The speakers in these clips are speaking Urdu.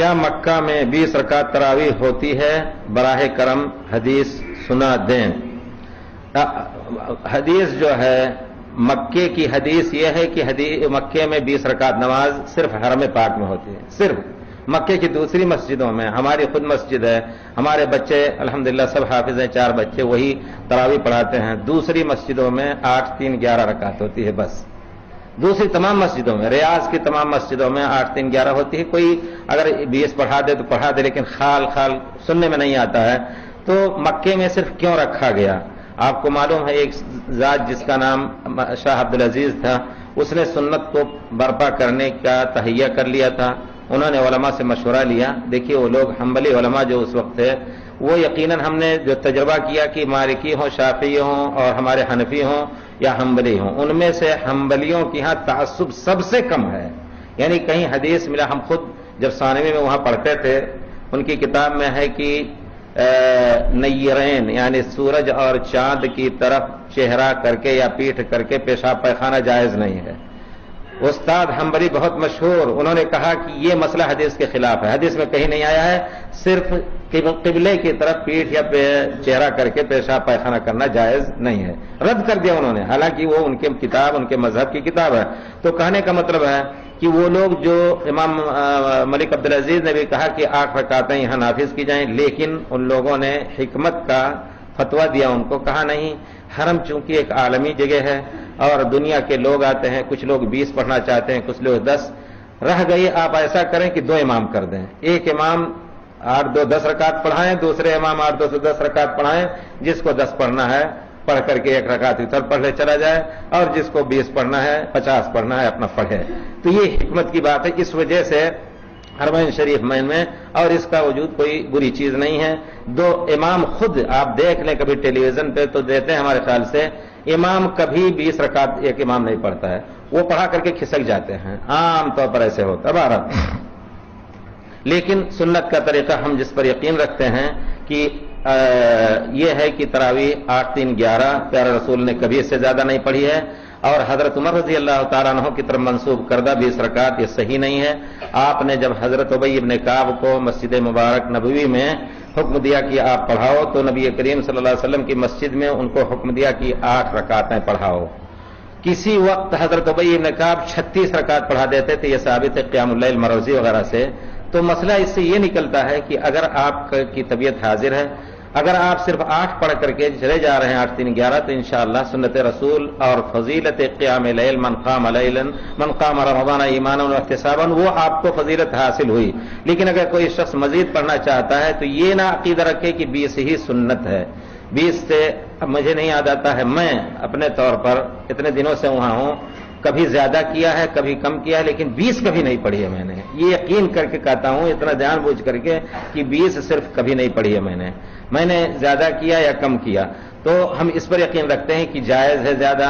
کیا مکہ میں 20 رکعت تراویح ہوتی ہے؟ براہ کرم حدیث سنا دیں۔ حدیث جو ہے مکے کی حدیث یہ ہے کہ مکے میں 20 رکعت نماز صرف حرم پاک میں ہوتی ہے، صرف مکے کی دوسری مسجدوں میں، ہماری خود مسجد ہے، ہمارے بچے الحمدللہ سب حافظ ہیں، 4 بچے وہی تراویح پڑھاتے ہیں، دوسری مسجدوں میں 8 3 11 رکعت ہوتی ہے بس۔ دوسری تمام مسجدوں میں، ریاض کی تمام مسجدوں میں 8 3 11 ہوتی ہے۔ کوئی اگر 20 پڑھا دے تو پڑھا دے، لیکن خال سننے میں نہیں آتا ہے۔ تو مکے میں صرف کیوں رکھا گیا؟ آپ کو معلوم ہے ایک ذات جس کا نام شاہ عبدالعزیز تھا، اس نے سنت کو برپا کرنے کا تہیہ کر لیا تھا۔ انہوں نے علماء سے مشورہ لیا۔ دیکھیے وہ لوگ حنبلی علماء جو اس وقت تھے، وہ یقیناً ہم نے جو تجربہ کیا کہ مالکی ہوں، شافعی ہوں اور ہمارے حنفی ہوں یا حنبلی ہوں، ان میں سے حنبلیوں کی ہاں تعصب سب سے کم ہے۔ یعنی کہیں حدیث ملا، ہم خود جب ثانوی میں وہاں پڑھتے تھے، ان کی کتاب میں ہے کہ نیرین یعنی سورج اور چاند کی طرف چہرہ کر کے یا پیٹھ کر کے پیشاب پیخانہ جائز نہیں ہے۔ استاد حنبلی بہت مشہور، انہوں نے کہا کہ یہ مسئلہ حدیث کے خلاف ہے، حدیث میں کہیں نہیں آیا ہے، صرف قبلے کی طرف پیٹھ یا چہرہ کر کے پیشاب پیخانہ کرنا جائز نہیں ہے، رد کر دیا انہوں نے، حالانکہ وہ ان کے کتاب، ان کے مذہب کی کتاب ہے۔ تو کہنے کا مطلب ہے کہ وہ لوگ جو امام ملک عبدالعزیز نے بھی کہا کہ 8 رکعتیں یہاں نافذ کی جائیں، لیکن ان لوگوں نے حکمت کا فتویٰ دیا، ان کو کہا نہیں، حرم چونکہ ایک عالمی جگہ ہے اور دنیا کے لوگ آتے ہیں، کچھ لوگ 20 پڑھنا چاہتے ہیں، کچھ لوگ 10 رہ گئی، آپ ایسا کریں کہ 2 امام کر دیں، ایک امام 8 2 10 رکعت پڑھائیں، دوسرے امام 8 2 10 رکعت پڑھائیں، جس کو 10 پڑھنا ہے پڑھ کر کے 1 رکعت اتر پڑھ لے چلا جائے، اور جس کو 20 پڑھنا ہے 50 پڑھنا ہے اپنا پڑھے۔ تو یہ حکمت کی بات ہے، اس وجہ سے حرمین شریف میں اور اس کا وجود کوئی بری چیز نہیں ہے۔ 2 امام خود آپ دیکھ لیں، کبھی ٹیلی ویژن پہ تو دیتے ہیں ہمارے خیال سے، امام کبھی 20 رکعت ایک امام نہیں پڑھتا ہے، وہ پڑھا کر کے کھسک جاتے ہیں، عام طور پر ایسے ہوتا ہے بہرحال۔ لیکن سنت کا طریقہ ہم جس پر یقین رکھتے ہیں کہ یہ ہے کہ تراویح 8 3 11 پیارے رسول نے کبھی اس سے زیادہ نہیں پڑھی ہے، اور حضرت عمر رضی اللہ تعالیٰ عنہ کی طرف منسوب کردہ 20 رکعت یہ صحیح نہیں ہے۔ آپ نے جب حضرت ابی ابن کعب کو مسجد مبارک نبوی میں حکم دیا کہ آپ پڑھاؤ، تو نبی کریم صلی اللہ علیہ وسلم کی مسجد میں ان کو حکم دیا کہ 8 رکعتیں پڑھاؤ۔ کسی وقت حضرت ابی ابن کعب 36 رکعت پڑھا دیتے تھے، یہ ثابت ہے قیام اللیل مروزی وغیرہ سے۔ تو مسئلہ اس سے یہ نکلتا ہے کہ اگر آپ کی طبیعت حاضر ہے، اگر آپ صرف 8 پڑھ کر کے چلے جا رہے ہیں 8 3 11، تو انشاءاللہ سنت رسول اور فضیلت قیام لیل من قام رمضان ایمانا واحتسابا، وہ آپ کو فضیلت حاصل ہوئی۔ لیکن اگر کوئی شخص مزید پڑھنا چاہتا ہے تو یہ نہ عقیدہ رکھے کہ 20 ہی سنت ہے۔ 20 سے اب مجھے نہیں یاد آتا ہے، میں اپنے طور پر اتنے دنوں سے وہاں ہوں، کبھی زیادہ کیا ہے کبھی کم کیا ہے، لیکن 20 کبھی نہیں پڑھی ہے میں نے، یہ یقین کر کے کہتا ہوں اتنا جان بوجھ کر کے کہ 20 صرف کبھی نہیں پڑھی ہے میں نے زیادہ کیا یا کم کیا۔ تو ہم اس پر یقین رکھتے ہیں کہ جائز ہے زیادہ،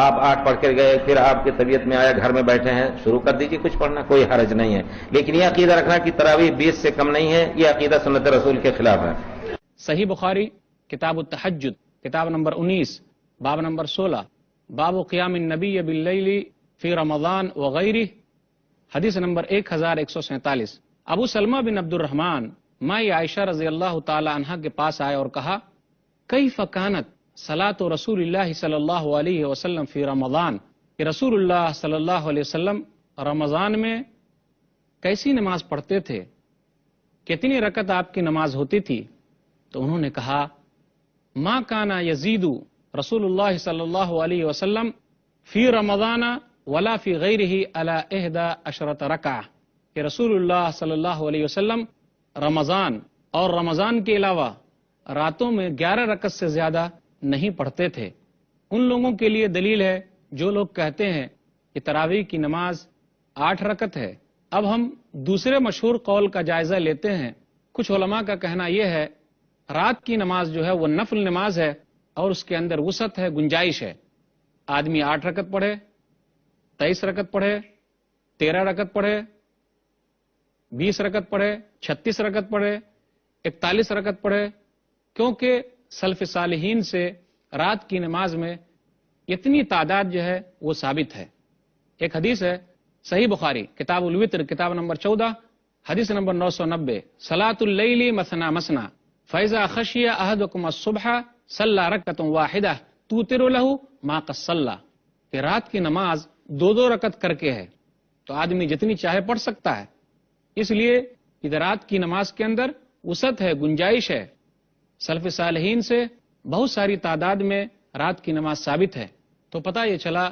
آپ 8 پڑھ کر گئے، پھر آپ کی طبیعت میں آیا، گھر میں بیٹھے ہیں، شروع کر دیجیے کچھ پڑھنا، کوئی حرج نہیں ہے۔ لیکن یہ عقیدہ رکھنا کہ تراویح 20 سے کم نہیں ہے، یہ عقیدہ سنت رسول کے خلاف ہے۔ صحیح بخاری کتاب التہجد کتاب نمبر 19 باب نمبر 16 باب قیام النبی باللیل فی رمضان وغیرہ، حدیث نمبر 1147۔ ابو سلمہ بن عبد الرحمن مائی عائشہ رضی اللہ تعالی عنہا کے پاس آئے اور کہا، کیف کانت صلاۃ رسول اللہ صلی اللہ علیہ وسلم فی رمضان، کہ رسول اللہ صلی اللہ علیہ وسلم رمضان میں کیسی نماز پڑھتے تھے، کتنی رکعت آپ کی نماز ہوتی تھی؟ تو انہوں نے کہا، ما کانا یزید رسول اللہ صلی اللہ علیہ وسلم فی رمضان ولا فی غیرہ علی 11 رکعہ، کہ رسول اللہ صلی اللہ علیہ وسلم رمضان اور رمضان کے علاوہ راتوں میں 11 رکعت سے زیادہ نہیں پڑھتے تھے۔ ان لوگوں کے لیے دلیل ہے جو لوگ کہتے ہیں کہ تراویح کی نماز 8 رکعت ہے۔ اب ہم دوسرے مشہور قول کا جائزہ لیتے ہیں۔ کچھ علماء کا کہنا یہ ہے رات کی نماز جو ہے وہ نفل نماز ہے اور اس کے اندر وسعت ہے، گنجائش ہے۔ آدمی 8 رکعت پڑھے، 23 رکعت پڑھے، 13 رکعت پڑھے، 20 رکعت پڑھے، 36 رکعت پڑھے، 41 رکعت پڑھے، کیونکہ سلف صالحین سے رات کی نماز میں اتنی تعداد جو ہے وہ ثابت ہے۔ ایک حدیث ہے صحیح بخاری کتاب الوتر کتاب نمبر 14 حدیث نمبر 990 صلاۃ اللیل مثنا مثنا فاذا خشی احدکم الصبح صلی رکعۃ واحدہ توتر لہ ما قد صلی، کہ رات کی نماز دو دو رکعت کر کے ہے تو آدمی جتنی چاہے پڑھ سکتا ہے، اس لیے کہ رات کی نماز کے اندر وسعت ہے، گنجائش ہے۔ سلف صالحین سے بہت ساری تعداد میں رات کی نماز ثابت ہے، تو پتہ یہ چلا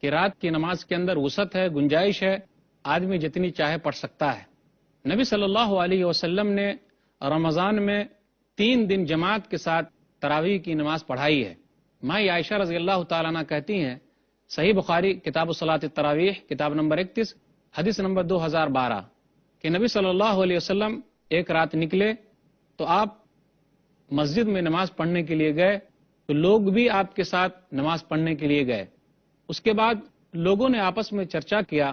کہ رات کی نماز کے اندر وسعت ہے، گنجائش ہے، آدمی جتنی چاہے پڑھ سکتا ہے۔ نبی صلی اللہ علیہ وسلم نے رمضان میں 3 دن جماعت کے ساتھ تراویح کی نماز پڑھائی ہے۔ ماں عائشہ رضی اللہ تعالیٰ عنہ کہتی ہیں، صحیح بخاری کتاب صلاۃ التراویح کتاب نمبر 31 حدیث نمبر 2012 کہ نبی صلی اللہ علیہ وسلم ایک رات نکلے تو آپ مسجد میں نماز پڑھنے کے لیے گئے تو لوگ بھی آپ کے ساتھ نماز پڑھنے کے لیے گئے۔ اس کے بعد لوگوں نے آپس میں چرچا کیا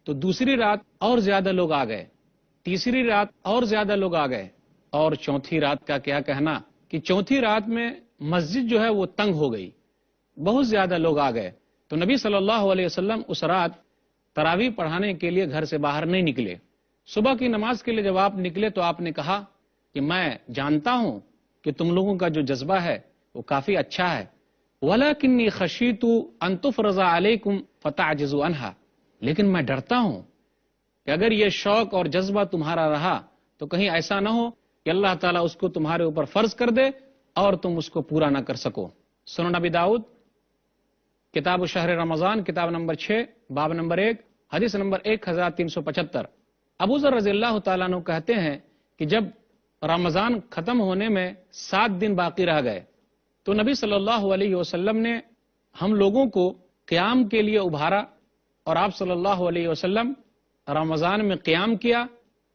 تو دوسری رات اور زیادہ لوگ آ گئے، تیسری رات اور زیادہ لوگ آ گئے، اور چوتھی رات کا کیا کہنا کہ چوتھی رات میں مسجد جو ہے وہ تنگ ہو گئی، بہت زیادہ لوگ آ گئے۔ تو نبی صلی اللہ علیہ وسلم اس رات تراویح پڑھانے کے لیے گھر سے باہر نہیں نکلے۔ صبح کی نماز کے لیے جب آپ نکلے تو آپ نے کہا کہ میں جانتا ہوں کہ تم لوگوں کا جو جذبہ ہے وہ کافی اچھا ہے، وَلَكِنِّي خَشِيتُ أَن تُفْرَضَ عَلَيْكُمْ فَتَعْجِزُوا عَنْهَا، لیکن میں ڈرتا ہوں کہ اگر یہ شوق اور جذبہ تمہارا رہا تو کہیں ایسا نہ ہو کہ اللہ تعالیٰ اس کو تمہارے اوپر فرض کر دے اور تم اس کو پورا نہ کر سکو۔ سنن ابی داؤد کتاب شہر رمضان کتاب نمبر 6 باب نمبر 1 حدیث نمبر 1375۔ ابو ذر رضی اللہ تعالیٰ عنہ کہتے ہیں کہ جب رمضان ختم ہونے میں 7 دن باقی رہ گئے تو نبی صلی اللہ علیہ وسلم نے ہم لوگوں کو قیام کے لیے ابھارا، اور آپ صلی اللہ علیہ وسلم رمضان میں قیام کیا،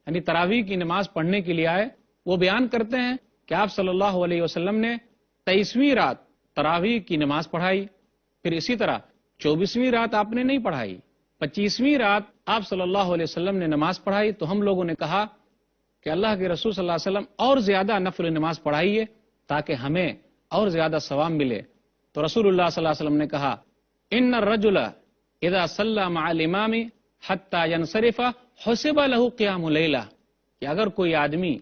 یعنی تراویح کی نماز پڑھنے کے لیے آئے۔ وہ بیان کرتے ہیں کہ آپ صلی اللہ علیہ وسلم نے 23ویں رات تراویح کی نماز پڑھائی، پھر اسی طرح 24ویں رات آپ نے نہیں پڑھائی، 25ویں رات آپ صلی اللہ علیہ وسلم نے نماز پڑھائی۔ تو ہم لوگوں نے کہا کہ اللہ کے رسول صلی اللہ علیہ وسلم اور زیادہ نفل نماز پڑھائیے تاکہ ہمیں اور زیادہ ثواب ملے۔ تو رسول اللہ صلی اللہ علیہ وسلم نے کہا ان الرجل اذا صلى مع الامام حتى ينصرف حسب له قيام الليلہ، کہ اگر کوئی آدمی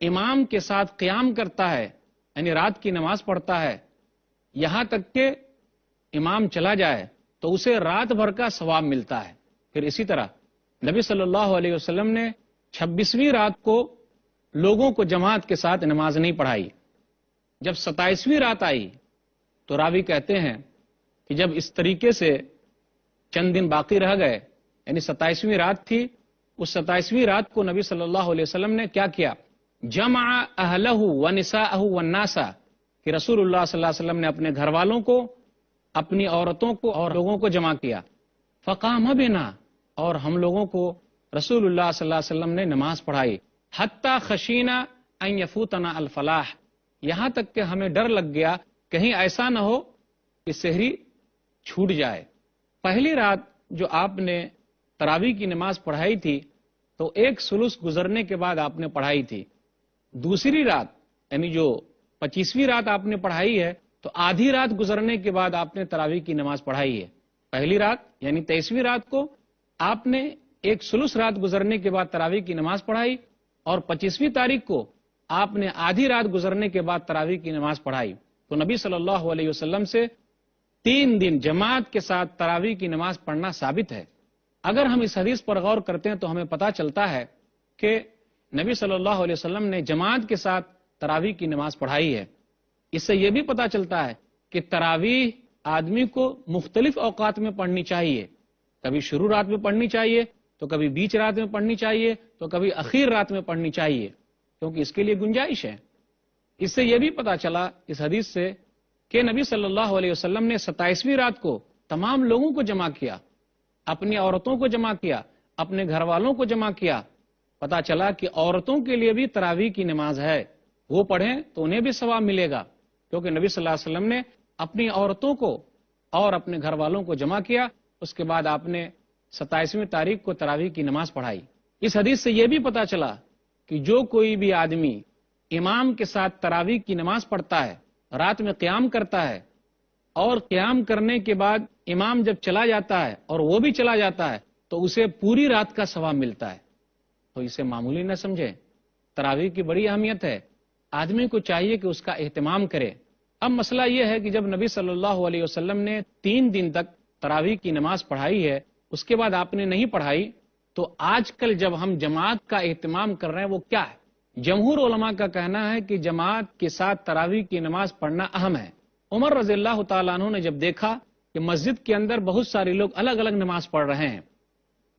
امام کے ساتھ قیام کرتا ہے، یعنی رات کی نماز پڑھتا ہے یہاں تک کہ امام چلا جائے تو اسے رات بھر کا ثواب ملتا ہے۔ پھر اسی طرح نبی صلی اللہ علیہ وسلم نے 26ویں رات کو لوگوں کو جماعت کے ساتھ نماز نہیں پڑھائی۔ جب 27ویں رات آئی تو راوی کہتے ہیں کہ جب اس طریقے سے چند دن باقی رہ گئے، یعنی 27ویں رات تھی، اس 27ویں رات کو نبی صلی اللہ علیہ وسلم نے کیا کیا، جمع اہلہ ونساءہ والناس، کہ رسول اللہ صلی اللہ علیہ وسلم نے اپنے گھر والوں کو، اپنی عورتوں کو اور لوگوں کو جمع کیا، فقام بنا، اور ہم لوگوں کو رسول اللہ صلی اللہ علیہ وسلم نے نماز پڑھائی، حتی خشینا ان یفوتنا الفلاح، یہاں تک کہ ہمیں ڈر لگ گیا کہیں ایسا نہ ہو کہ سحری چھوٹ جائے۔ پہلی رات جو آپ نے تراویح کی نماز پڑھائی تھی تو 1 ثلث گزرنے کے بعد آپ نے پڑھائی تھی۔ دوسری رات یعنی جو 25ویں رات آپ نے پڑھائی ہے تو آدھی رات گزرنے کے بعد آپ نے تراویح کی نماز پڑھائی ہے۔ پہلی رات یعنی 23ویں رات کو آپ نے 1 ثلث رات گزرنے کے بعد تراویح کی نماز پڑھائی، اور 25ویں تاریخ کو آپ نے آدھی رات گزرنے کے بعد تراویح کی نماز پڑھائی۔ تو نبی صلی اللہ علیہ وسلم سے 3 دن جماعت کے ساتھ تراویح کی نماز پڑھنا ثابت ہے۔ اگر ہم اس حدیث پر غور کرتے ہیں تو ہمیں پتہ چلتا ہے کہ نبی صلی اللہ علیہ وسلم نے جماعت کے ساتھ تراویح کی نماز پڑھائی ہے۔ اس سے یہ بھی پتہ چلتا ہے کہ تراویح آدمی کو مختلف اوقات میں پڑھنی چاہیے، کبھی شروع رات میں پڑھنی چاہیے، تو کبھی بیچ رات میں پڑھنی چاہیے، تو کبھی اخیر رات میں پڑھنی چاہیے، کیونکہ اس کے لیے گنجائش ہے۔ اس سے یہ بھی پتہ چلا اس حدیث سے کہ نبی صلی اللہ علیہ وسلم نے 27ویں رات کو تمام لوگوں کو جمع کیا، اپنی عورتوں کو جمع کیا، اپنے گھر والوں کو جمع کیا۔ پتہ چلا کہ عورتوں کے لیے بھی تراویح کی نماز ہے، وہ پڑھیں تو انہیں بھی ثواب ملے گا، کیونکہ نبی صلی اللہ علیہ وسلم نے اپنی عورتوں کو اور اپنے گھر والوں کو جمع کیا، اس کے بعد آپ نے 27ویں تاریخ کو تراویح کی نماز پڑھائی۔ اس حدیث سے یہ بھی پتہ چلا کہ جو کوئی بھی آدمی امام کے ساتھ تراویح کی نماز پڑھتا ہے، رات میں قیام کرتا ہے، اور قیام کرنے کے بعد امام جب چلا جاتا ہے اور وہ بھی چلا جاتا ہے تو اسے پوری رات کا ثواب ملتا ہے۔ تو اسے معمولی نہ سمجھے. تراویح کی بڑی اہمیت ہے، آدمی کو چاہیے کہ اس کا اہتمام کرے. اب مسئلہ یہ ہے کہ جب نبی صلی اللہ علیہ وسلم نے 3 دن تک تراویح کی نماز پڑھائی ہے، اس کے بعد آپ نے نہیں پڑھائی، تو آج کل جب ہم جماعت کا اہتمام کر رہے ہیں وہ کیا ہے؟ جمہور علماء کا کہنا ہے کہ جماعت کے ساتھ تراویح کی نماز پڑھنا اہم ہے. عمر رضی اللہ تعالیٰ عنہ نے جب دیکھا کہ مسجد کے اندر بہت سارے لوگ الگ الگ نماز پڑھ رہے ہیں،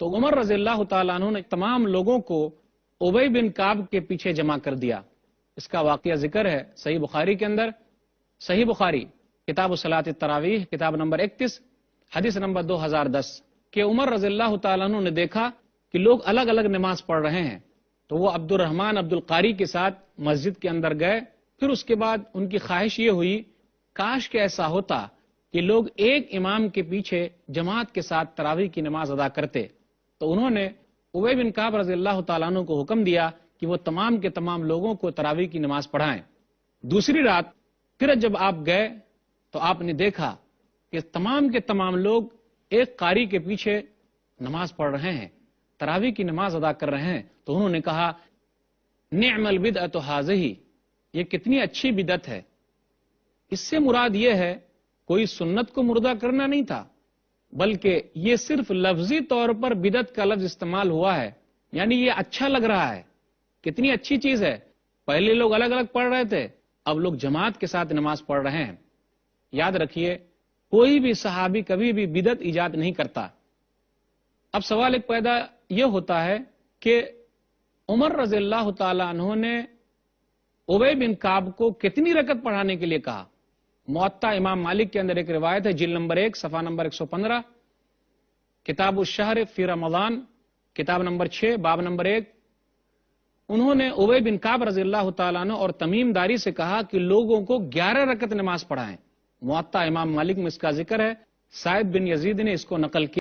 تو عمر رضی اللہ تعالیٰ عنہ نے تمام لوگوں کو ابی بن کعب کے پیچھے جمع کر دیا. اس کا واقعہ ذکر ہے صحیح بخاری کے اندر. صحیح بخاری کتاب صلاۃ التراویح کتاب نمبر 31 حدیث نمبر 2010 کہ عمر رضی اللہ تعالیٰ عنہ نے دیکھا کہ لوگ الگ الگ نماز پڑھ رہے ہیں، تو وہ عبد الرحمن عبد القاری کے ساتھ مسجد کے اندر گئے. پھر اس کے بعد ان کی خواہش یہ ہوئی کاش کہ ایسا ہوتا کہ لوگ ایک امام کے پیچھے جماعت کے ساتھ تراویح کی نماز ادا کرتے. تو انہوں نے ابی بن کعب رضی اللہ تعالیٰ عنہ کو حکم دیا کہ وہ تمام کے تمام لوگوں کو تراویح کی نماز پڑھائیں. دوسری رات پھر جب آپ گئے تو آپ نے دیکھا کہ تمام کے تمام لوگ ایک قاری کے پیچھے نماز پڑھ رہے ہیں، تراویح کی نماز ادا کر رہے ہیں. تو انہوں نے کہا نعم البدعۃ ھذہ، یہ کتنی اچھی بدعت ہے. اس سے مراد یہ ہے کوئی سنت کو مردہ کرنا نہیں تھا، بلکہ یہ صرف لفظی طور پر بدعت کا لفظ استعمال ہوا ہے، یعنی یہ اچھا لگ رہا ہے، کتنی اچھی چیز ہے. پہلے لوگ الگ الگ پڑھ رہے تھے، اب لوگ جماعت کے ساتھ نماز پڑھ رہے ہیں. یاد رکھیے کوئی بھی صحابی کبھی بھی بدعت ایجاد نہیں کرتا. اب سوال ایک پیدا یہ ہوتا ہے کہ عمر رضی اللہ تعالی عنہ نے ابی بن کعب کو کتنی رکعت پڑھانے کے لیے کہا؟ موطا امام مالک کے اندر ایک روایت ہے، جلد نمبر 1 صفحہ نمبر 115 کتاب الشہر فی رمضان کتاب نمبر 6 باب نمبر 1. انہوں نے ابی بن کعب رضی اللہ تعالیٰ عنہ اور تمیم داری سے کہا کہ لوگوں کو 11 رکعت نماز پڑھائیں. موطا امام مالک میں اس کا ذکر ہے، سعید بن یزید نے اس کو نقل کیا.